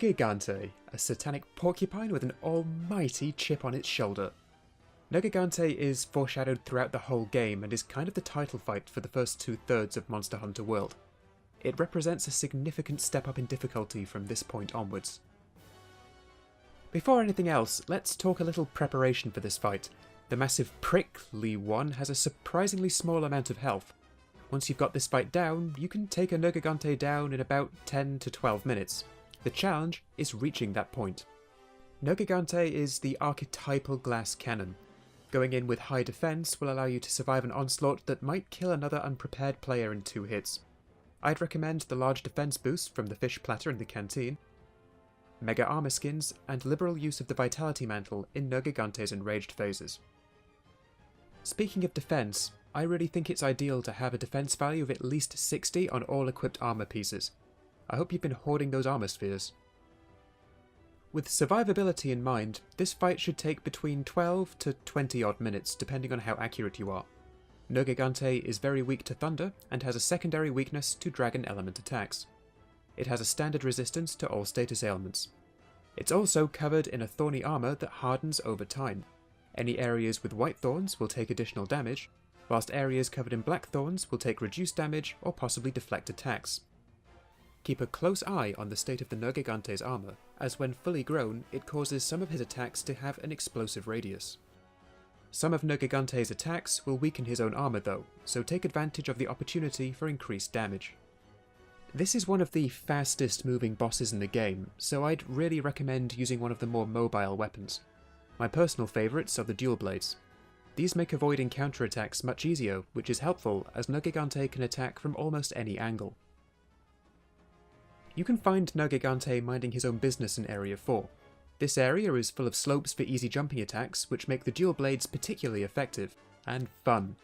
Nergigante, a satanic porcupine with an almighty chip on its shoulder. Nergigante is foreshadowed throughout the whole game and is kind of the title fight for the first 2/3 of Monster Hunter World. It represents a significant step up in difficulty from this point onwards. Before anything else, let's talk a little preparation for this fight. The massive prickly one has a surprisingly small amount of health. Once you've got this fight down, you can take a Nergigante down in about 10 to 12 minutes. The challenge is reaching that point. Nergigante is the archetypal glass cannon. Going in with high defense will allow you to survive an onslaught that might kill another unprepared player in 2 hits. I'd recommend the large defense boost from the fish platter in the canteen, mega armor skins, and liberal use of the vitality mantle in Nergigante's enraged phases. Speaking of defense, I really think it's ideal to have a defense value of at least 60 on all equipped armor pieces. I hope you've been hoarding those armor spheres. With survivability in mind, this fight should take between 12 to 20 odd minutes depending on how accurate you are. Nergigante is very weak to thunder and has a secondary weakness to dragon element attacks. It has a standard resistance to all status ailments. It's also covered in a thorny armor that hardens over time. Any areas with white thorns will take additional damage, whilst areas covered in black thorns will take reduced damage or possibly deflect attacks. Keep a close eye on the state of the Nergigante's armor, as when fully grown it causes some of his attacks to have an explosive radius. Some of Nergigante's attacks will weaken his own armor though, so take advantage of the opportunity for increased damage. This is one of the fastest moving bosses in the game, so I'd really recommend using one of the more mobile weapons. My personal favourites are the dual blades. These make avoiding counterattacks much easier, which is helpful as Nergigante can attack from almost any angle. You can find Nergigante minding his own business in Area 4. This area is full of slopes for easy jumping attacks, which make the dual blades particularly effective and fun.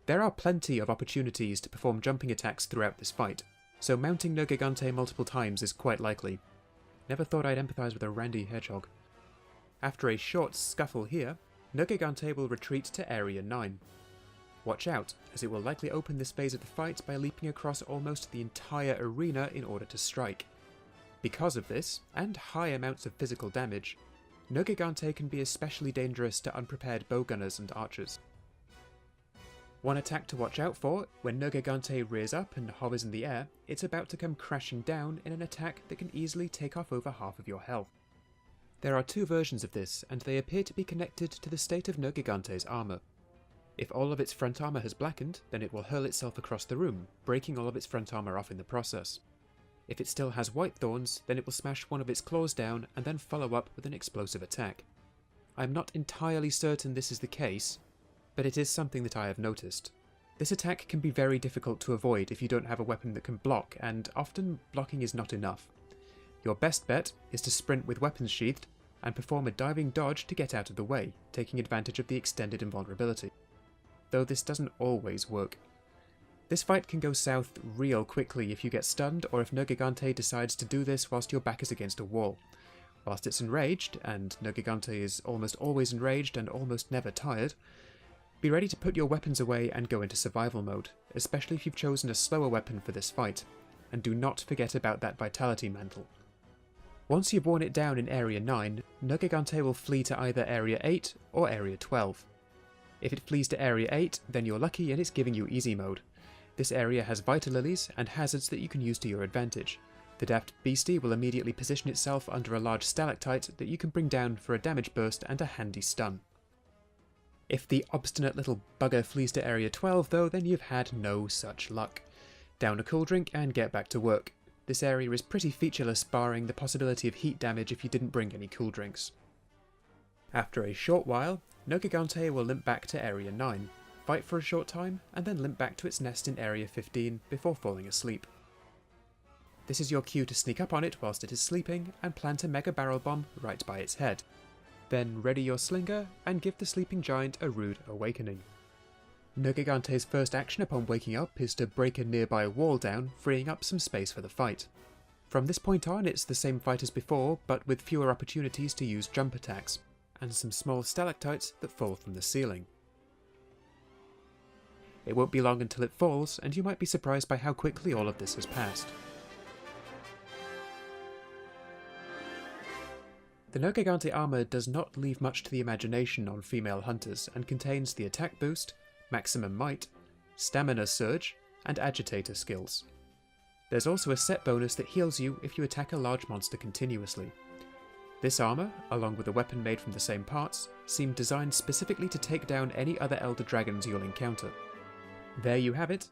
There are plenty of opportunities to perform jumping attacks throughout this fight, so mounting Nergigante multiple times is quite likely. Never thought I'd empathise with a randy hedgehog. After a short scuffle here, Nergigante will retreat to Area 9. Watch out, as it will likely open this phase of the fight by leaping across almost the entire arena in order to strike. Because of this, and high amounts of physical damage, Nergigante can be especially dangerous to unprepared bowgunners and archers. One attack to watch out for: when Nergigante rears up and hovers in the air, it's about to come crashing down in an attack that can easily take off over half of your health. There are 2 versions of this, and they appear to be connected to the state of Nergigante's armor. If all of its front armor has blackened, then it will hurl itself across the room, breaking all of its front armor off in the process. If it still has white thorns, then it will smash one of its claws down and then follow up with an explosive attack. I'm not entirely certain this is the case, but it is something that I have noticed. This attack can be very difficult to avoid if you don't have a weapon that can block, and often blocking is not enough. Your best bet is to sprint with weapons sheathed and perform a diving dodge to get out of the way, taking advantage of the extended invulnerability. Though this doesn't always work. This fight can go south real quickly if you get stunned, or if Nergigante decides to do this whilst your back is against a wall. Whilst it's enraged, and Nergigante is almost always enraged and almost never tired, be ready to put your weapons away and go into survival mode, especially if you've chosen a slower weapon for this fight, and do not forget about that vitality mantle. Once you've worn it down in Area 9, Nergigante will flee to either Area 8 or Area 12. If it flees to Area 8, then you're lucky and it's giving you easy mode. This area has Vita Lilies and hazards that you can use to your advantage. The daft beastie will immediately position itself under a large stalactite that you can bring down for a damage burst and a handy stun. If the obstinate little bugger flees to Area 12 though, then you've had no such luck. Down a cool drink and get back to work. This area is pretty featureless, barring the possibility of heat damage if you didn't bring any cool drinks. After a short while, Nergigante will limp back to Area 9, fight for a short time, and then limp back to its nest in Area 15 before falling asleep. This is your cue to sneak up on it whilst it is sleeping and plant a mega barrel bomb right by its head. Then ready your slinger and give the sleeping giant a rude awakening. Nergigante's first action upon waking up is to break a nearby wall down, freeing up some space for the fight. From this point on, it's the same fight as before, but with fewer opportunities to use jump attacks, and some small stalactites that fall from the ceiling. It won't be long until it falls, and you might be surprised by how quickly all of this has passed. The Nergigante Armor does not leave much to the imagination on female hunters and contains the attack boost, maximum might, stamina surge, and agitator skills. There's also a set bonus that heals you if you attack a large monster continuously. This armor, along with a weapon made from the same parts, seem designed specifically to take down any other Elder Dragons you'll encounter. There you have it.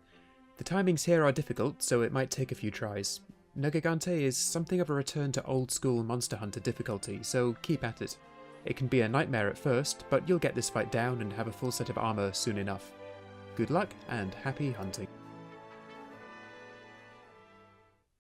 The timings here are difficult, so it might take a few tries. Nergigante is something of a return to old-school Monster Hunter difficulty, so keep at it. It can be a nightmare at first, but you'll get this fight down and have a full set of armor soon enough. Good luck, and happy hunting.